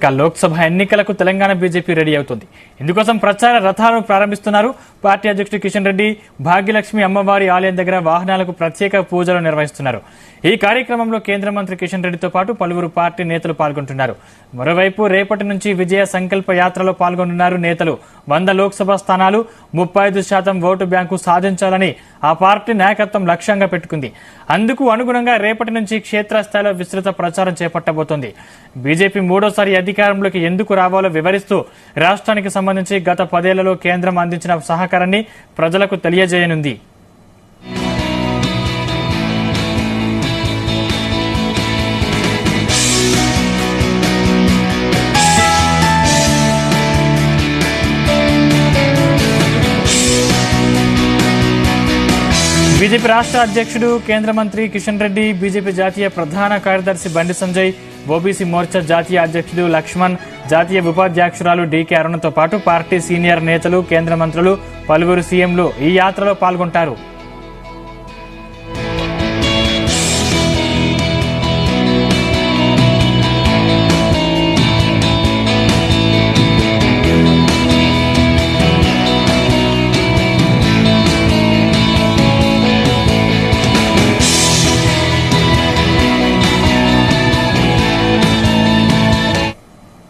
లోక్సభ ఎన్నికలకు Telangana BJP ready అవుతుంది. ఇందుకోసం ప్రచార రథాలను ప్రారంభిస్తున్నారు. పార్టీ అధ్యక్షుడు కిషన్ రెడ్డి భాగ్యలక్ష్మి అమ్మవారి ఆలయం దగ్గర వాహనాలకు ప్రత్యేక పూజలు నిర్వహిస్తున్నారు. ఈ కార్యక్రమంలో కేంద్ర మంత్రి కిషన్ రెడ్డితో పాటు పలువురు పార్టీ నేతలు పాల్గొంటున్నారు. మరోవైపు రేపటి నుంచి విజయ సంకల్ప యాత్రలో పాల్గొంటున్నారు నేతలు. 100 లోక్సభ స్థానాలు, 35% ఓటు బ్యాంకు సాధించాలని ఆ పార్టీ నాయకత్వం లక్ష్యంగా పెట్టుకుంది. అందుకు అనుగుణంగా రేపటి నుంచి క్షేత్రస్థాయిలో విస్తృత ప్రచారం చేపట్టబోతోంది. బీజేపీ మూడోసారి అధికారంలోకి ఎందుకు రావాలో వివరిస్తూ రాష్ట్రానికి సంబంధించి గత 10 ఏళ్లలో కేంద్రం అందించిన సహకారాన్ని ప్రజలకు తెలియజేయనుంది. బీజేపీ రాష్ట్ర అధ్యక్షుడు కేంద్ర మంత్రి కిషన్ రెడ్డి, బీజేపీ జాతీయ ప్రధాన కార్యదర్శి బండి సంజయ్, ఓబీసీ మోర్చా జాతీయ అధ్యక్షుడు లక్ష్మణ్, జాతీయ ఉపాధ్యక్షురాలు డీకే అరుణతో పాటు పార్టీ సీనియర్ నేతలు, కేంద్ర మంత్రులు, పలువురు సీఎంలు ఈ యాత్రలో పాల్గొంటారు.